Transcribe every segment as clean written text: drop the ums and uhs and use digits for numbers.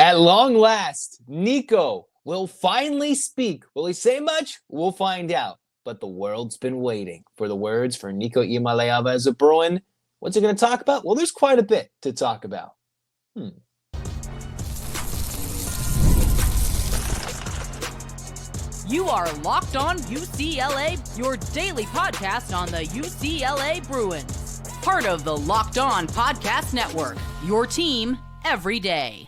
At long last, Nico will finally speak. Will he say much? We'll find out. But the world's been waiting for the words for Nico Iamaleava as a Bruin. What's he going to talk about? Well, there's quite a bit to talk about. You are Locked On UCLA, your daily podcast on the UCLA Bruins. Part of the Locked On Podcast Network, your team every day.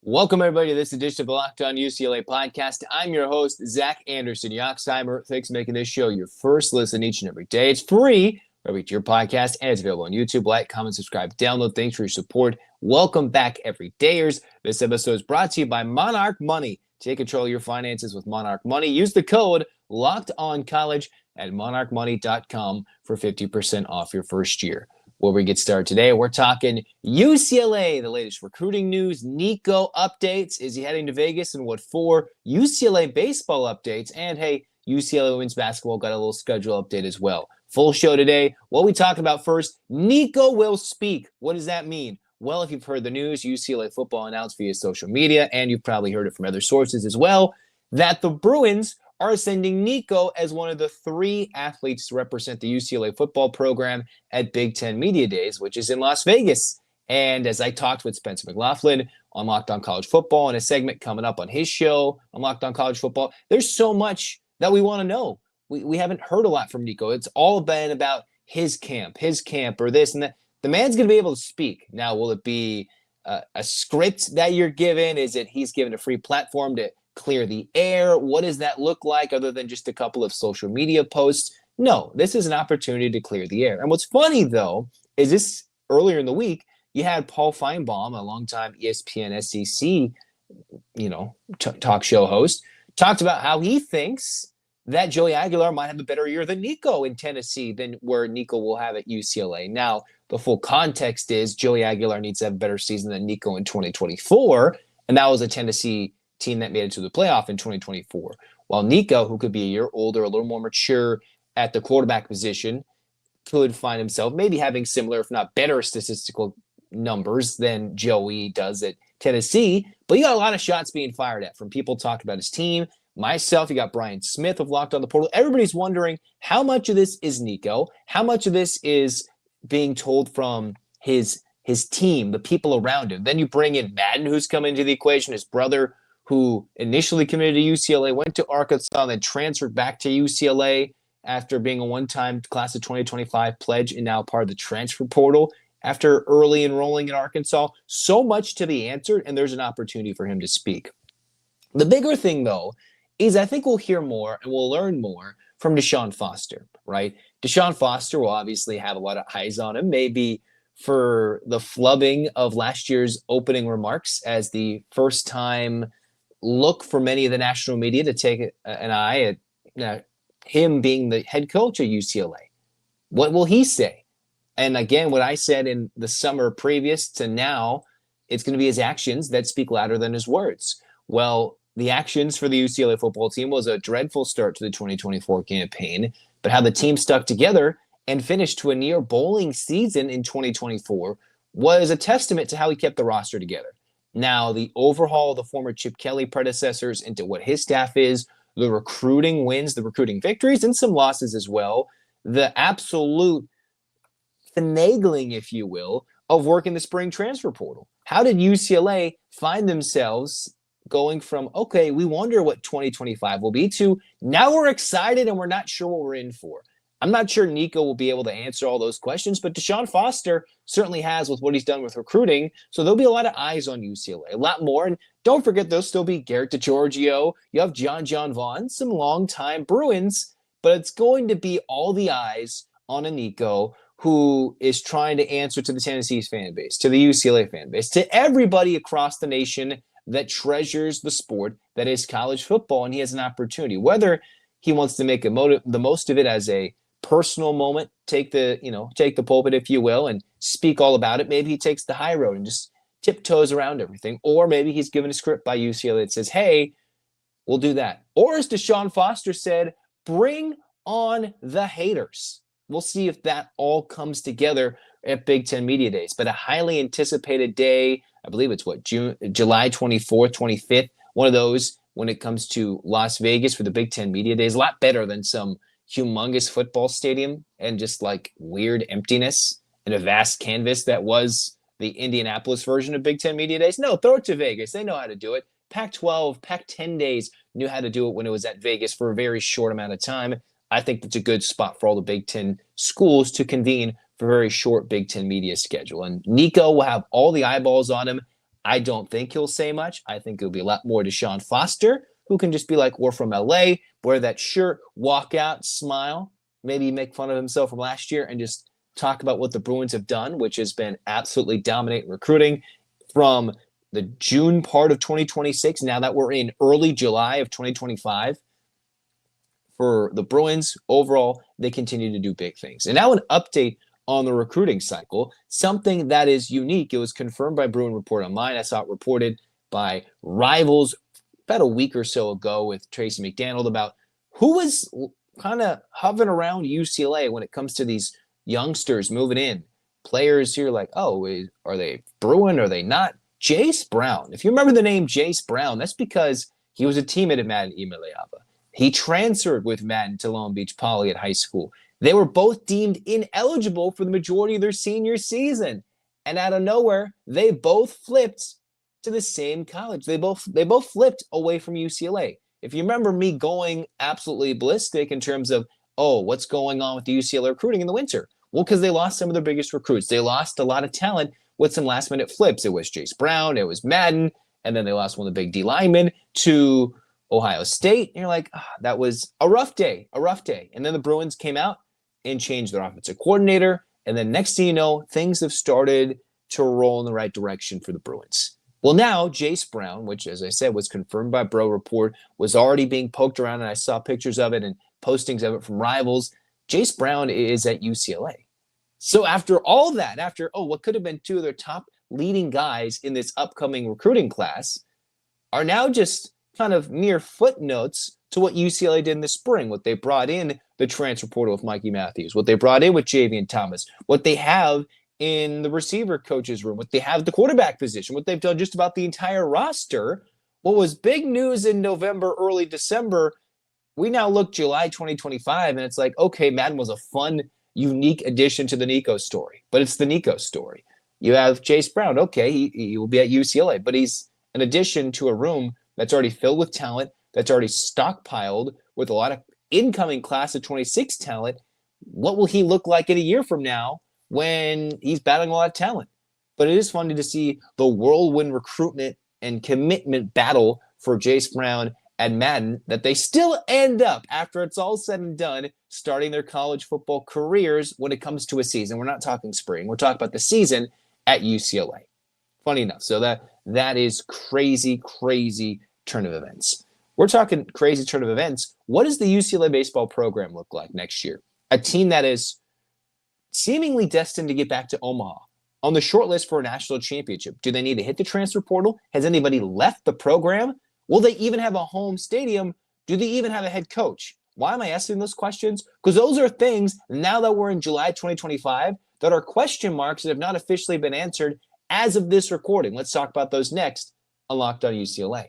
Welcome, everybody, to this edition of the Locked On UCLA podcast. I'm your host, Zach Anderson-Yoxsimer. Thanks for making this show your first listen each and every day. It's free wherever you get your podcast, and it's available on YouTube. Like, comment, subscribe, download. Thanks for your support. Welcome back, everydayers. This episode is brought to you by Monarch Money. Take control of your finances with Monarch Money. Use the code LOCKEDONCOLLEGE at monarchmoney.com for 50% off your first year. Where we get started today, we're talking UCLA, the latest recruiting news, Nico updates. Is he heading to Vegas and what for? UCLA baseball updates. And hey, UCLA women's basketball got a little schedule update as well. Full show today. What we talking about first, Nico will speak. What does that mean? Well, if you've heard the news, UCLA football announced via social media, and you've probably heard it from other sources as well, that the Bruins are sending Nico as one of the 3 athletes to represent the UCLA football program at Big Ten Media Days, which is in Las Vegas. And as I talked with Spencer McLaughlin on Locked On College Football in a segment coming up on his show on Locked On College Football, there's so much that we want to know. We haven't heard a lot from Nico. It's all been about his camp or this and that. The man's going to be able to speak. Now, will it be a script that you're given? Is it he's given a free platform to clear the air? What does that look like other than just a couple of social media posts? No, this is an opportunity to clear the air. And what's funny, though, is this earlier in the week, you had Paul Finebaum, a longtime ESPN SEC, talk show host, talked about how he thinks that Joey Aguilar might have a better year than Nico in Tennessee than where Nico will have at UCLA. Now, the full context is Joey Aguilar needs to have a better season than Nico in 2024, and that was a Tennessee team that made it to the playoff in 2024. While Nico, who could be a year older, a little more mature at the quarterback position, could find himself maybe having similar, if not better, statistical numbers than Joey does at Tennessee. But you got a lot of shots being fired at from people talking about his team. Myself, you got Brian Smith of Locked On the Portal. Everybody's wondering how much of this is Nico, how much of this is being told from his team, the people around him. Then you bring in Madden, who's come into the equation, his brother, who initially committed to UCLA, went to Arkansas, then transferred back to UCLA after being a one-time class of 2025 pledge and now part of the transfer portal after early enrolling in Arkansas. So much to be answered, and there's an opportunity for him to speak. The bigger thing, though, is I think we'll hear more and we'll learn more from Deshaun Foster, right? Deshaun Foster will obviously have a lot of eyes on him, maybe for the flubbing of last year's opening remarks as the first time look for many of the national media to take an eye at him being the head coach at UCLA. What will he say? And again, what I said in the summer previous to now, it's going to be his actions that speak louder than his words. Well, the actions for the UCLA football team was a dreadful start to the 2024 campaign, but how the team stuck together and finished to a near bowling season in 2024 was a testament to how he kept the roster together. Now, the overhaul of the former Chip Kelly predecessors into what his staff is, the recruiting wins, the recruiting victories, and some losses as well, the absolute finagling, if you will, of working the spring transfer portal. How did UCLA find themselves going from, okay, we wonder what 2025 will be, to now we're excited and we're not sure what we're in for? I'm not sure Nico will be able to answer all those questions, but Deshaun Foster certainly has with what he's done with recruiting. So there'll be a lot of eyes on UCLA, a lot more. And don't forget, there'll still be Garrett DiGiorgio. You have John Vaughn, some longtime Bruins, but it's going to be all the eyes on a Nico who is trying to answer to the Tennessee's fan base, to the UCLA fan base, to everybody across the nation that treasures the sport that is college football, and he has an opportunity. Whether he wants to make the most of it as a personal moment, take the pulpit, if you will, and speak all about it. Maybe he takes the high road and just tiptoes around everything. Or maybe he's given a script by UCLA that says, hey, we'll do that. Or as Deshaun Foster said, bring on the haters. We'll see if that all comes together at Big Ten Media Days, but a highly anticipated day. I believe it's July 24th, 25th, one of those when it comes to Las Vegas for the Big Ten Media Days. A lot better than some humongous football stadium and just like weird emptiness and a vast canvas that was the Indianapolis version of Big Ten Media Days. No, throw it to Vegas. They know how to do it. Pac-12, Pac-10 days knew how to do it when it was at Vegas for a very short amount of time. I think that's a good spot for all the Big Ten schools to convene for a very short Big Ten media schedule. And Nico will have all the eyeballs on him. I don't think he'll say much. I think it'll be a lot more to Sean Foster, who can just be like, we're from LA, wear that shirt, walk out, smile, maybe make fun of himself from last year and just talk about what the Bruins have done, which has been absolutely dominating recruiting from the June part of 2026, now that we're in early July of 2025. For the Bruins, overall, they continue to do big things. And now an update on the recruiting cycle, something that is unique. It was confirmed by Bruin Report Online. I saw it reported by Rivals about a week or so ago with Tracy McDaniel about who was kind of hovering around UCLA when it comes to these youngsters moving in. Players here like, oh, are they Bruin? Are they not? Jace Brown. If you remember the name Jace Brown, that's because he was a teammate at Nico Iamaleava. He transferred with Madden to Long Beach Poly at high school. They were both deemed ineligible for the majority of their senior season. And out of nowhere, they both flipped to the same college. They both flipped away from UCLA. If you remember me going absolutely ballistic in terms of, oh, what's going on with the UCLA recruiting in the winter? Well, because they lost some of their biggest recruits. They lost a lot of talent with some last-minute flips. It was Jace Brown, it was Madden, and then they lost one of the big D linemen to Ohio State. And you're like, that was a rough day. And then the Bruins came out and changed their offensive coordinator. And then next thing you know, things have started to roll in the right direction for the Bruins. Well, now Jace Brown, which, as I said, was confirmed by Bro Report, was already being poked around, and I saw pictures of it and postings of it from Rivals. Jace Brown is at UCLA. So after all that, what could have been two of their top leading guys in this upcoming recruiting class are now just kind of mere footnotes to what UCLA did in the spring, what they brought in the transfer portal with Mikey Matthews, what they brought in with Javian Thomas, what they have in the receiver coach's room, what they have at the quarterback position, what they've done just about the entire roster. What was big news in November, early December, we now look July 2025, and it's like, okay, Madden was a fun, unique addition to the Nico story, but it's the Nico story. You have Jace Brown. Okay, he will be at UCLA, but he's an addition to a room that's already filled with talent, that's already stockpiled with a lot of incoming class of 26 talent. What will he look like in a year from now when he's battling a lot of talent? But it is funny to see the whirlwind recruitment and commitment battle for Jace Brown and Madden, that they still end up, after it's all said and done, starting their college football careers when it comes to a season. We're not talking spring. We're talking about the season at UCLA. Funny enough. So that is crazy turn of events. We're talking crazy turn of events. What does the UCLA baseball program look like next year? A team that is seemingly destined to get back to Omaha on the short list for a national championship. Do they need to hit the transfer portal? Has anybody left the program? Will they even have a home stadium? Do they even have a head coach? Why am I asking those questions? Because those are things, now that we're in July 2025, that are question marks that have not officially been answered as of this recording. Let's talk about those next on Locked On UCLA.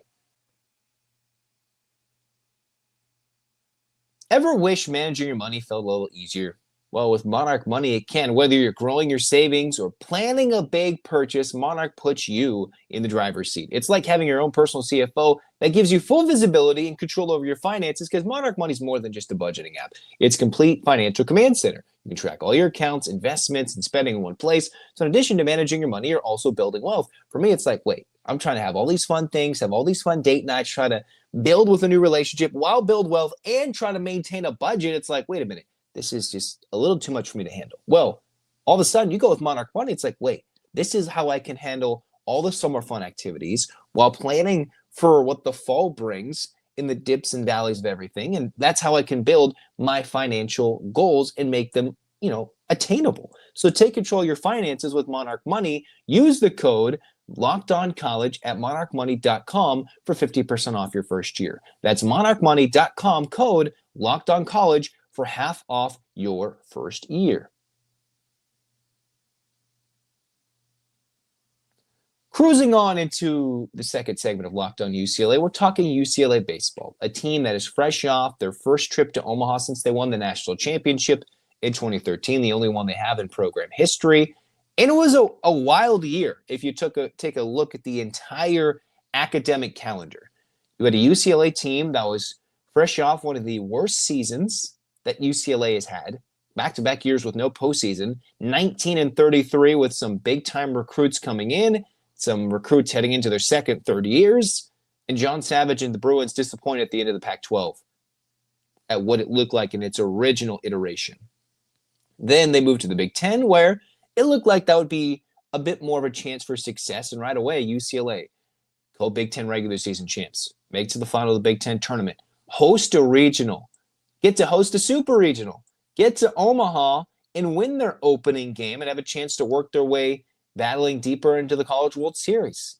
Ever wish managing your money felt a little easier? Well, with Monarch Money, it can. Whether you're growing your savings or planning a big purchase, Monarch puts you in the driver's seat. It's like having your own personal CFO that gives you full visibility and control over your finances, because Monarch Money is more than just a budgeting app. It's complete financial command center. You can track all your accounts, investments, and spending in one place. So in addition to managing your money, you're also building wealth. For me, it's like, wait, I'm trying to have all these fun things, have all these fun date nights, try to build with a new relationship while build wealth and try to maintain a budget. It's like, wait a minute. This is just a little too much for me to handle. Well, all of a sudden you go with Monarch Money. It's like, wait, this is how I can handle all the summer fun activities while planning for what the fall brings in the dips and valleys of everything. And that's how I can build my financial goals and make them, attainable. So take control of your finances with Monarch Money. Use the code LockedOnCollege at monarchmoney.com for 50% off your first year. That's monarchmoney.com, code LockedOnCollege for half off your first year. Cruising on into the second segment of Locked On UCLA, we're talking UCLA baseball, a team that is fresh off their first trip to Omaha since they won the national championship in 2013, the only one they have in program history. And it was a wild year if you take a look at the entire academic calendar. You had a UCLA team that was fresh off one of the worst seasons that UCLA has had, back-to-back years with no postseason, 19-33 with some big-time recruits coming in, some recruits heading into their second, third years, and John Savage and the Bruins disappointed at the end of the Pac-12 at what it looked like in its original iteration. Then they moved to the Big Ten, where it looked like that would be a bit more of a chance for success, and right away, UCLA, co-Big Ten regular season champs, make to the final of the Big Ten tournament, host a regional, get to host a super regional, get to Omaha and win their opening game and have a chance to work their way battling deeper into the College World Series.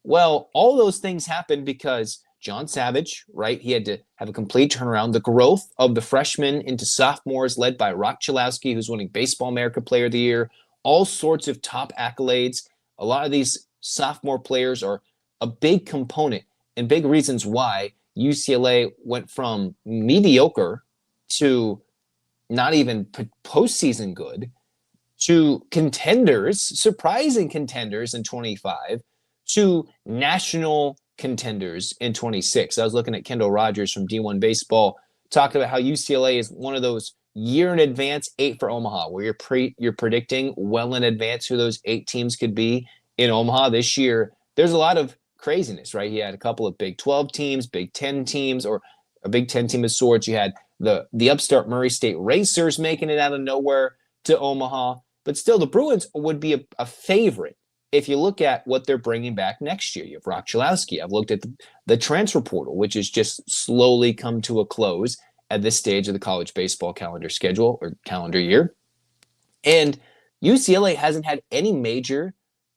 Well, all those things happened because John Savage, right, he had to have a complete turnaround. The growth of the freshmen into sophomores led by Rock Chalowski, who's winning Baseball America Player of the Year, all sorts of top accolades. A lot of these sophomore players are a big component and big reasons why UCLA went from mediocre to not even postseason good to contenders, surprising contenders in 25, to national contenders in 26. I was looking at Kendall Rogers from D1 Baseball talking about how UCLA is one of those year in advance 8 for Omaha, where you're predicting well in advance who those 8 teams could be in Omaha this year. There's a lot of craziness, right? He had a couple of Big 12 teams, Big 10 teams, or a Big 10 team of sorts. You had the upstart Murray State Racers making it out of nowhere to Omaha. But still, the Bruins would be a favorite if you look at what they're bringing back next year. You have Rock Chalowski. I've looked at the transfer portal, which has just slowly come to a close at this stage of the college baseball calendar schedule or calendar year. And UCLA hasn't had any major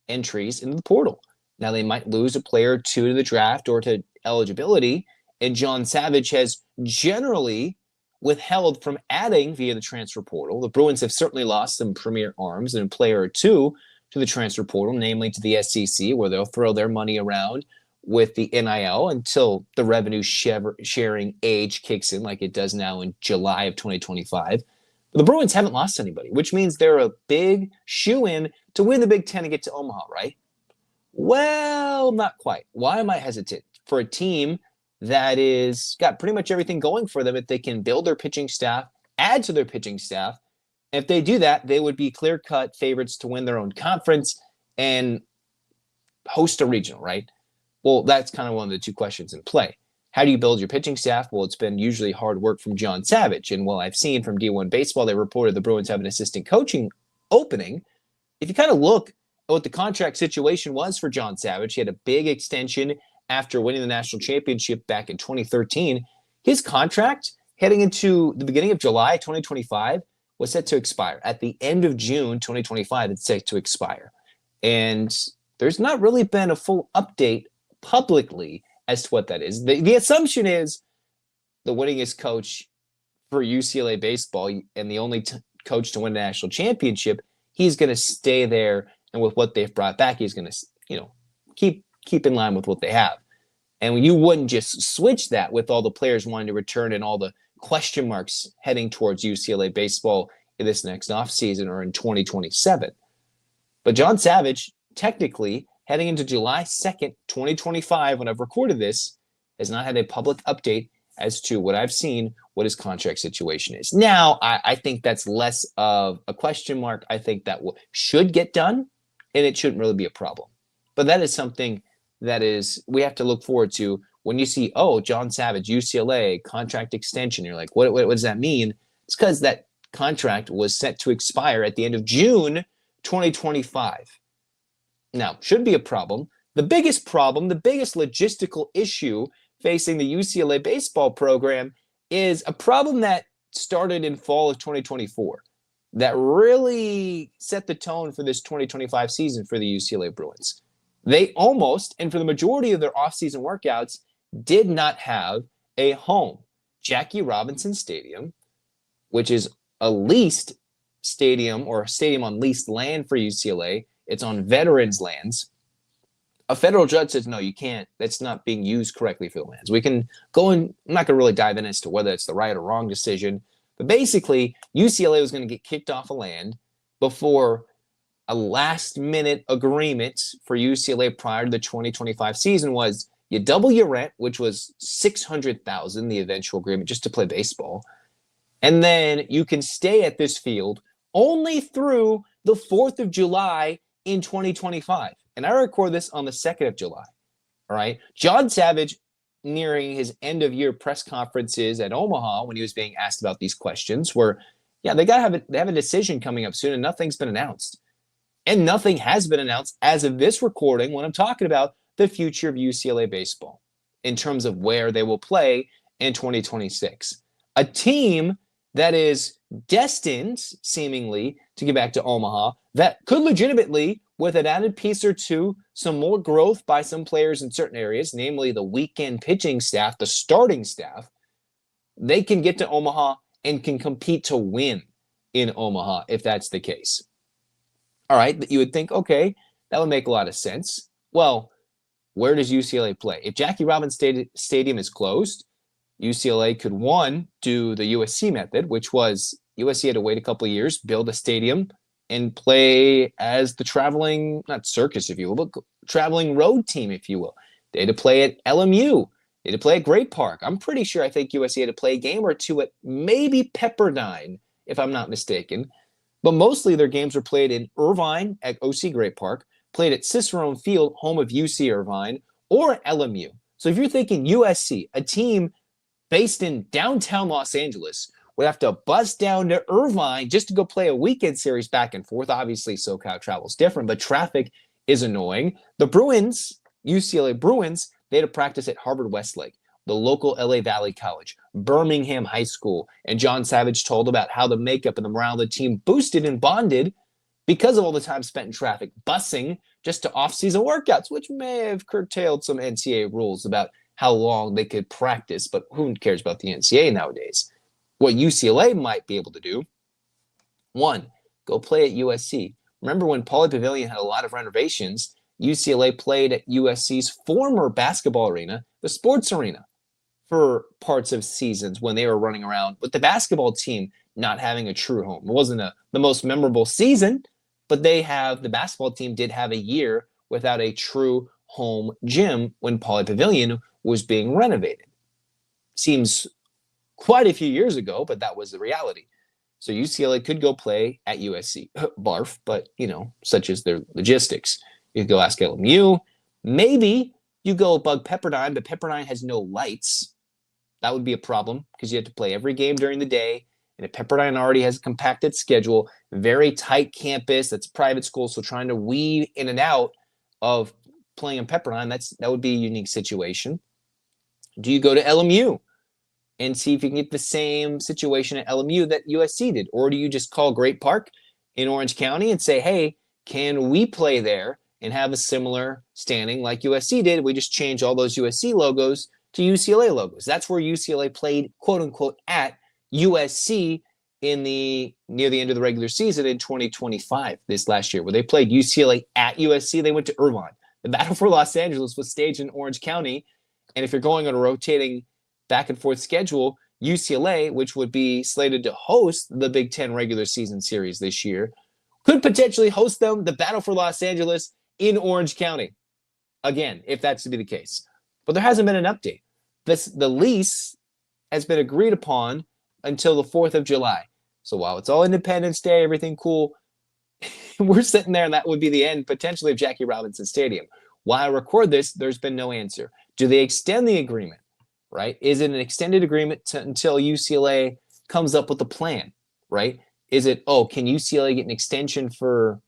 entries into the portal. Now, they might lose a player or two to the draft or to eligibility, and John Savage has generally withheld from adding via the transfer portal. The Bruins have certainly lost some premier arms and a player or two to the transfer portal, namely to the SEC, where they'll throw their money around with the NIL until the revenue sharing age kicks in like it does now in July of 2025. But the Bruins haven't lost anybody, which means they're a big shoe-in to win the Big Ten and get to Omaha, right? Well, not quite. Why am I hesitant? For a team that is got pretty much everything going for them, if they can build their pitching staff, add to their pitching staff, if they do that, they would be clear-cut favorites to win their own conference and host a regional, right? Well, that's kind of one of the two questions in play. How do you build your pitching staff? Well, it's been usually hard work from John Savage. And while I've seen from D1 Baseball, they reported the Bruins have an assistant coaching opening. If you kind of look at what the contract situation was for John Savage, he had a big extension after winning the national championship back in 2013. His contract heading into the beginning of July 2025 was set to expire. At the end of June 2025, it's set to expire. And there's not really been a full update publicly as to what that is. The assumption is the winningest coach for UCLA baseball and the only coach to win a national championship, he's going to stay there. And with what they've brought back, he's going to, keep in line with what they have. And you wouldn't just switch that with all the players wanting to return and all the question marks heading towards UCLA baseball in this next offseason or in 2027. But John Savage, technically, heading into July 2nd, 2025, when I've recorded this, has not had a public update as to what I've seen, what his contract situation is. Now, I think that's less of a question mark. I think that should get done, and it shouldn't really be a problem. But that is something that we have to look forward to when you see, John Savage, UCLA, contract extension. You're like, what does that mean? It's because that contract was set to expire at the end of June 2025. Now, should be a problem. The biggest logistical issue facing the UCLA baseball program is a problem that started in fall of 2024 that really set the tone for this 2025 season for the UCLA Bruins. They almost, and for the majority of their offseason workouts, did not have a home. Jackie Robinson Stadium, which is a leased stadium or a stadium on leased land for UCLA, it's on veterans' lands. a federal judge says, no, you can't. That's not being used correctly for the lands. We can go and I'm not going to really dive in as to whether it's the right or wrong decision. But basically, UCLA was going to get kicked off of land before a last-minute agreement for UCLA prior to the 2025 season was you double your rent, which was $600,000, the eventual agreement, just to play baseball. And then you can stay at this field only through the 4th of July in 2025. And I record this on the 2nd of July. All right. John Savage, nearing his end-of-year press conferences at Omaha when he was being asked about these questions, were, yeah, they have a decision coming up soon, and nothing's been announced. And nothing has been announced as of this recording when I'm talking about the future of UCLA baseball in terms of where they will play in 2026. A team that is destined, seemingly, to get back to Omaha, that could legitimately, with an added piece or two, some more growth by some players in certain areas, namely the weekend pitching staff, the starting staff, they can get to Omaha and can compete to win in Omaha if that's the case. All right, you would think, okay, that would make a lot of sense. Well, where does UCLA play? If Jackie Robins Stadium is closed, UCLA could, one, do the USC method, which was USC had to wait a couple of years, build a stadium, and play as the traveling, not circus, if you will, but traveling road team, if you will. They had to play at LMU. They had to play at Great Park. I'm pretty sure I think USC had to play a game or two at maybe Pepperdine, if I'm not mistaken. But mostly their games were played in Irvine at OC Great Park, played at Cicerone Field, home of UC Irvine, or LMU. So if you're thinking USC, a team based in downtown Los Angeles, would have to bus down to Irvine just to go play a weekend series back and forth. Obviously, SoCal travel is different, but traffic is annoying. The Bruins, UCLA Bruins, they had to practice at Harvard Westlake, the local LA Valley College, Birmingham High School. And John Savage told about how the makeup and the morale of the team boosted and bonded because of all the time spent in traffic, busing just to off-season workouts, which may have curtailed some NCAA rules about how long they could practice. But who cares about the NCAA nowadays? What UCLA might be able to do, one, go play at USC. Remember when Pauley Pavilion had a lot of renovations, UCLA played at USC's former basketball arena, the sports arena, for parts of seasons when they were running around with the basketball team not having a true home. It wasn't the most memorable season, but the basketball team did have a year without a true home gym when Pauley Pavilion was being renovated. Seems quite a few years ago, but that was the reality. So UCLA could go play at USC. Barf, but, such is their logistics. You could go ask LMU. Maybe you go bug Pepperdine, but Pepperdine has no lights. That would be a problem because you have to play every game during the day. And if Pepperdine already has a compacted schedule, very tight campus, that's a private school, so trying to weave in and out of playing in Pepperdine, that would be a unique situation. Do you go to LMU and see if you can get the same situation at LMU that USC did? Or do you just call Great Park in Orange County and say, hey, can we play there and have a similar standing like USC did? We just change all those USC logos to UCLA logos. That's where UCLA played, quote unquote, at USC near the end of the regular season in 2025, this last year, where they played UCLA at USC. They went to Irvine. The Battle for Los Angeles was staged in Orange County. And if you're going on a rotating back and forth schedule, UCLA, which would be slated to host the Big Ten regular season series this year, could potentially host them, the Battle for Los Angeles, in Orange County. Again, if that's to be the case. But there hasn't been an update. The lease has been agreed upon until the 4th of July. So while it's all Independence Day, everything cool, we're sitting there and that would be the end potentially of Jackie Robinson Stadium. While I record this, there's been no answer. Do they extend the agreement? Right? Is it an extended agreement until UCLA comes up with a plan? Right? Is it, can UCLA get an extension for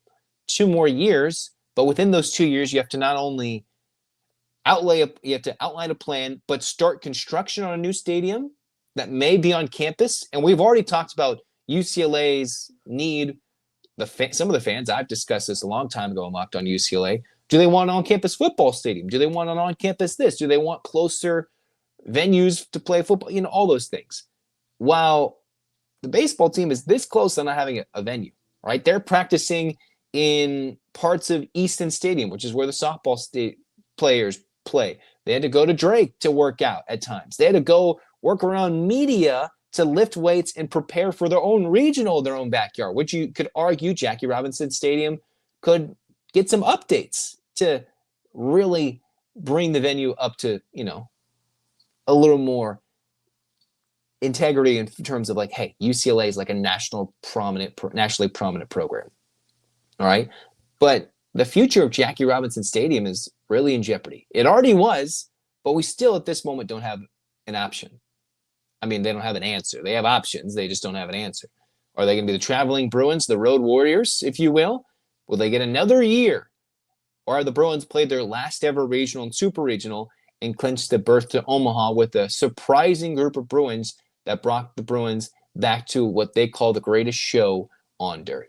2 more years? But within those 2 years, you have to not only outline a plan, but start construction on a new stadium that may be on campus. And we've already talked about UCLA's need. Some of the fans, I've discussed this a long time ago on Locked On UCLA. Do they want an on-campus football stadium? Do they want an on-campus this? Do they want closer venues to play football? All those things. While the baseball team is this close to not having a venue, right? They're practicing in parts of Easton Stadium, which is where the softball players play. They had to go to Drake to work out at times. They had to go work around media to lift weights and prepare for their own regional, their own backyard, which you could argue Jackie Robinson Stadium could get some updates to really bring the venue up to, a little more integrity in terms of like, hey, UCLA is like a nationally prominent program. All right. But the future of Jackie Robinson Stadium is really in jeopardy. It already was, but we still at this moment don't have an option. I mean, they don't have an answer. They have options. They just don't have an answer. Are they going to be the traveling Bruins, the road warriors, if you will? Will they get another year? Or are the Bruins played their last ever regional and super regional and clinched the berth to Omaha with a surprising group of Bruins that brought the Bruins back to what they call the greatest show on dirt?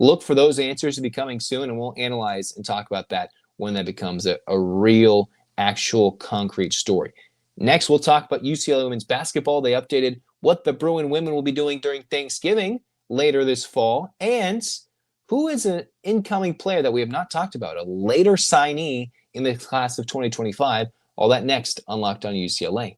Look for those answers to be coming soon, and we'll analyze and talk about that when that becomes a real, actual, concrete story. Next, we'll talk about UCLA women's basketball. They updated what the Bruin women will be doing during Thanksgiving later this fall, and who is an incoming player that we have not talked about, a later signee in the class of 2025. All that next on Locked On UCLA.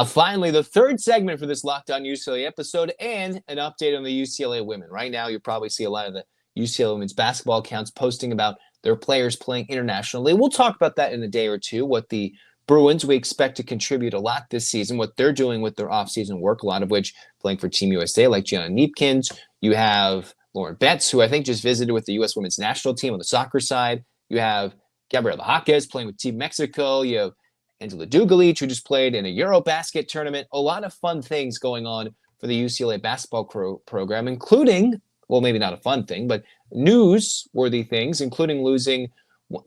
Finally, the third segment for this Locked On UCLA episode and an update on the UCLA women. Right now, you probably see a lot of the UCLA women's basketball accounts posting about their players playing internationally. We'll talk about that in a day or two, what the Bruins we expect to contribute a lot this season, what they're doing with their offseason work, a lot of which playing for Team USA like Gianna Kneepkens. You have Lauren Betts, who I think just visited with the U.S. women's national team on the soccer side. You have Gabriela Jaquez playing with Team Mexico. You have Angela Dugalich, who just played in a Eurobasket tournament. A lot of fun things going on for the UCLA basketball program, including, well, maybe not a fun thing, but newsworthy things, including losing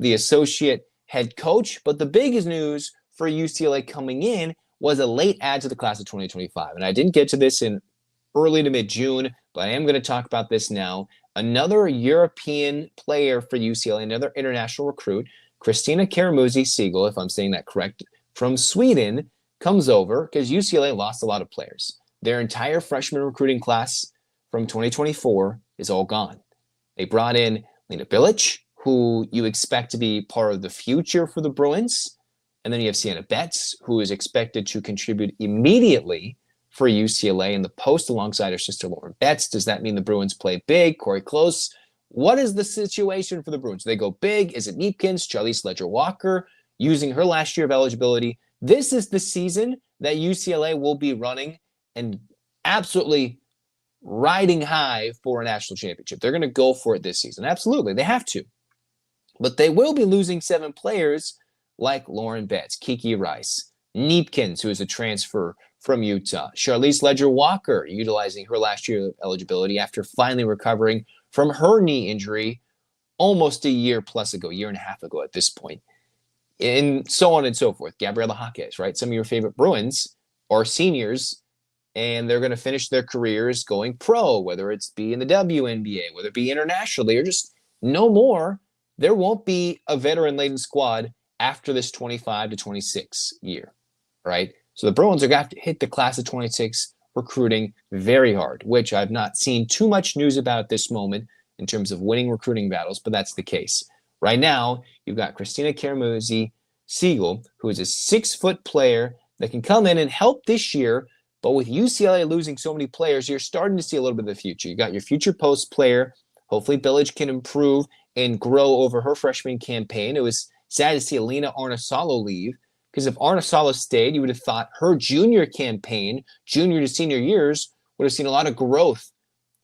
the associate head coach. But the biggest news for UCLA coming in was a late add to the class of 2025. And I didn't get to this in early to mid-June, but I am going to talk about this now. Another European player for UCLA, another international recruit, Christina Karamuzzi-Siegel, if I'm saying that correct, from Sweden, comes over because UCLA lost a lot of players. Their entire freshman recruiting class from 2024 is all gone. They brought in Lena Bilic, who you expect to be part of the future for the Bruins. And then you have Sienna Betts, who is expected to contribute immediately for UCLA in the post alongside her sister Lauren Betts. Does that mean the Bruins play big? Corey Close. What is the situation for the Bruins? Do they go big? Is it Kneepkens, Charlize Ledger-Walker, using her last year of eligibility? This is the season that UCLA will be running and absolutely riding high for a national championship. They're going to go for it this season. Absolutely. They have to. But they will be losing 7 players like Lauren Betts, Kiki Rice, Kneepkens, who is a transfer from Utah, Charlize Ledger-Walker, utilizing her last year of eligibility after finally recovering from her knee injury almost a year and a half ago at this point, and so on and so forth. Gabriela Jaquez, right? Some of your favorite Bruins are seniors, and they're going to finish their careers going pro, whether it's be in the WNBA, whether it be internationally, or just no more. There won't be a veteran-laden squad after this 25 to 26 year, right? So the Bruins are going to have to hit the class of 26 recruiting very hard, which I've not seen too much news about at this moment in terms of winning recruiting battles, but that's the case. Right now, you've got Christina Karamuzzi-Siegel, who is a 6-foot player that can come in and help this year, but with UCLA losing so many players, you're starting to see a little bit of the future. You got your future post player. Hopefully, Bilic can improve and grow over her freshman campaign. It was sad to see Alina Arnasalo leave, because if Arnasalo stayed, you would have thought her junior campaign, junior to senior years, would have seen a lot of growth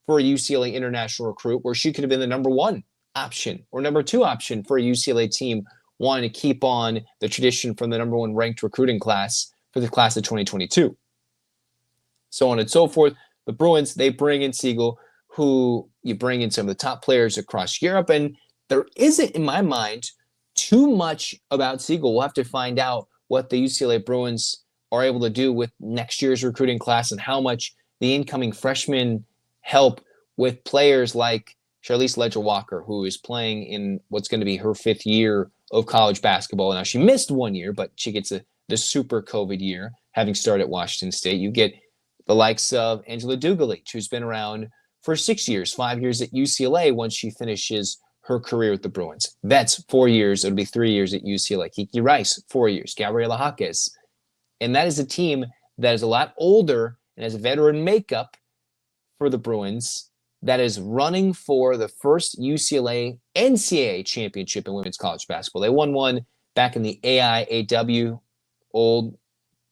for a UCLA international recruit, where she could have been the number 1 option or number 2 option for a UCLA team wanting to keep on the tradition from the number 1 ranked recruiting class for the class of 2022. So on and so forth. The Bruins, they bring in Siegel, who you bring in some of the top players across Europe, and there isn't, in my mind, too much about Siegel. We'll have to find out what the UCLA Bruins are able to do with next year's recruiting class and how much the incoming freshmen help with players like Charlize Ledger-Walker, who is playing in what's going to be her 5th year of college basketball. Now, she missed 1 year, but she gets the super COVID year, having started at Washington State. You get the likes of Angela Dugalich, who's been around for 6 years, 5 years at UCLA once she finishes her career with the Bruins. Vets, 4 years. It'll be 3 years at UCLA. Kiki Rice, 4 years. Gabriela Jaques. And that is a team that is a lot older and has a veteran makeup for the Bruins that is running for the first UCLA NCAA championship in women's college basketball. They won one back in the AIAW,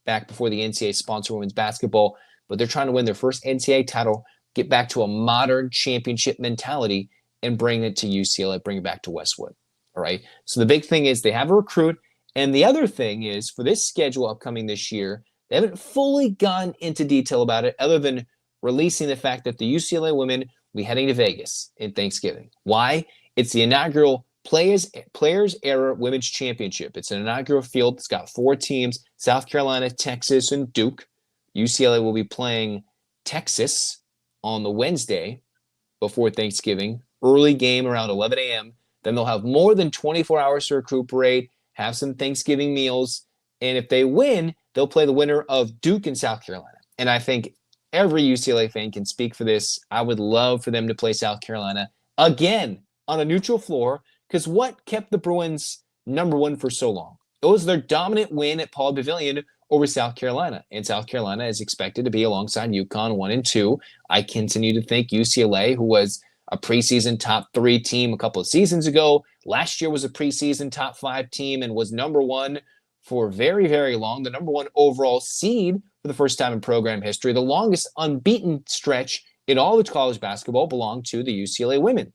back before the NCAA sponsored women's basketball, but they're trying to win their first NCAA title, get back to a modern championship mentality, and bring it to UCLA, bring it back to Westwood. All right. So the big thing is they have a recruit. And the other thing is for this schedule upcoming this year, they haven't fully gone into detail about it other than releasing the fact that the UCLA women will be heading to Vegas in Thanksgiving. Why? It's the inaugural Players Era Women's Championship. It's an inaugural field. It's got 4 teams, South Carolina, Texas, and Duke. UCLA will be playing Texas on the Wednesday before Thanksgiving. Early game around 11 a.m. Then they'll have more than 24 hours to recuperate, have some Thanksgiving meals, and if they win, they'll play the winner of Duke and South Carolina. And I think every UCLA fan can speak for this. I would love for them to play South Carolina again on a neutral floor, because what kept the Bruins number one for so long? It was their dominant win at Paul Pavilion over South Carolina. And South Carolina is expected to be alongside UConn 1 and 2. I continue to think UCLA, who was a preseason top 3 team a couple of seasons ago, last year was a preseason top 5 team and was number 1 for very, very long, the number 1 overall seed for the first time in program history. The longest unbeaten stretch in all of college basketball belonged to the UCLA women.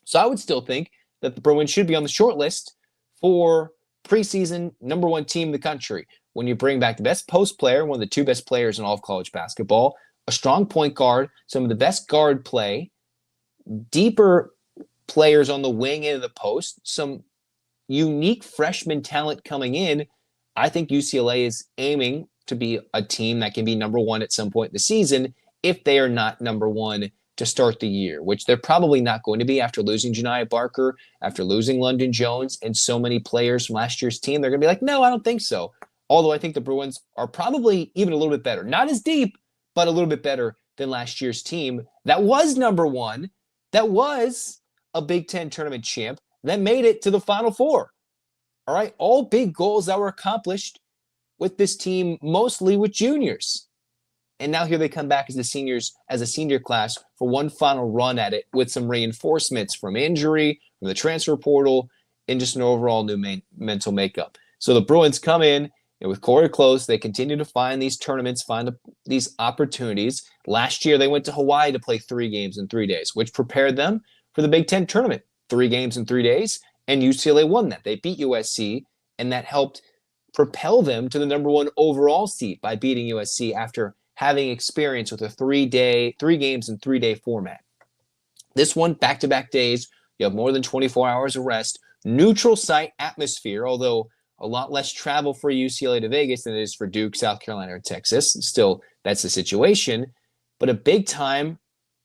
So I would still think that the Bruins should be on the short list for preseason number 1 team in the country. When you bring back the best post player, one of the 2 best players in all of college basketball, a strong point guard, some of the best guard play, deeper players on the wing and the post, some unique freshman talent coming in, I think UCLA is aiming to be a team that can be number 1 at some point in the season if they are not number 1 to start the year, which they're probably not going to be after losing Janiah Barker, after losing London Jones, and so many players from last year's team. They're going to be like, no, I don't think so. Although I think the Bruins are probably even a little bit better. Not as deep, but a little bit better than last year's team that was number 1, that was a Big Ten tournament champ, that made it to the Final Four. All right, all big goals that were accomplished with this team, mostly with juniors. And now here they come back as the seniors, as a senior class for one final run at it with some reinforcements from injury, from the transfer portal, and just an overall new mental makeup. So the Bruins come in, and with Corey Close, they continue to find these tournaments, these opportunities. Last year, they went to Hawaii to play 3 games in 3 days, which prepared them for the Big Ten tournament. 3 games in 3 days, and UCLA won that. They beat USC, and that helped propel them to the number 1 overall seed by beating USC after having experience with a 3 games in 3 day format. This one, back-to-back days, you have more than 24 hours of rest, neutral site atmosphere, although a lot less travel for UCLA to Vegas than it is for Duke, South Carolina, or Texas. Still, that's the situation. But a big-time,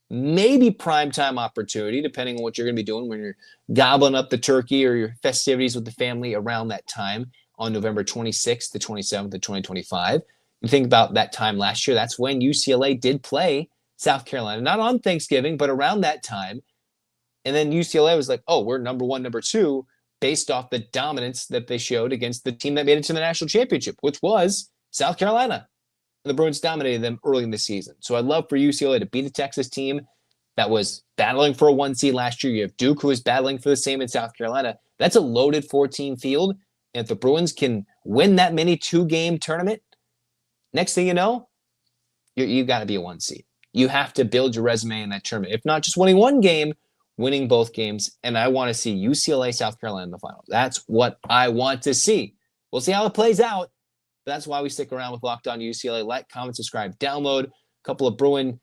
maybe prime-time opportunity, depending on what you're going to be doing when you're gobbling up the turkey or your festivities with the family around that time on November 26th to 27th of 2025. You think about that time last year, that's when UCLA did play South Carolina. Not on Thanksgiving, but around that time. And then UCLA was like, oh, we're number 1, number 2, based off the dominance that they showed against the team that made it to the national championship, which was South Carolina. And the Bruins dominated them early in the season. So I'd love for UCLA to beat a Texas team that was battling for a 1 seed last year. You have Duke, who is battling for the same in South Carolina. That's a loaded 14 field. And if the Bruins can win that mini 2-game tournament, next thing you know, you've got to be a 1 seed. You have to build your resume in that tournament. If not just winning 1 game, winning both games. And I want to see UCLA, South Carolina in the final. That's what I want to see. We'll see how it plays out. But that's why we stick around with Locked On UCLA. Like, comment, subscribe, download. A couple of Bruin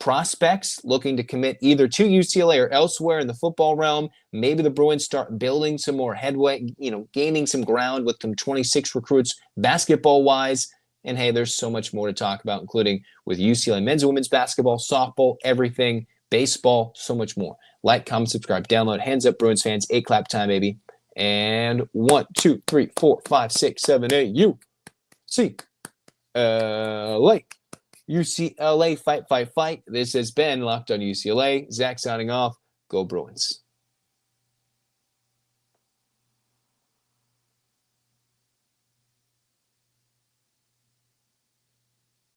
prospects looking to commit either to UCLA or elsewhere in the football realm. Maybe the Bruins start building some more headway, gaining some ground with them 26 recruits basketball-wise. And hey, there's so much more to talk about, including with UCLA men's and women's basketball, softball, everything, baseball, so much more. Like, comment, subscribe, download. Hands up, Bruins fans. 8 clap time, baby. And 1, 2, 3, 4, 5, 6, 7, 8. UCLA. UCLA, fight, fight, fight. This has been Locked On UCLA. Zach signing off. Go Bruins.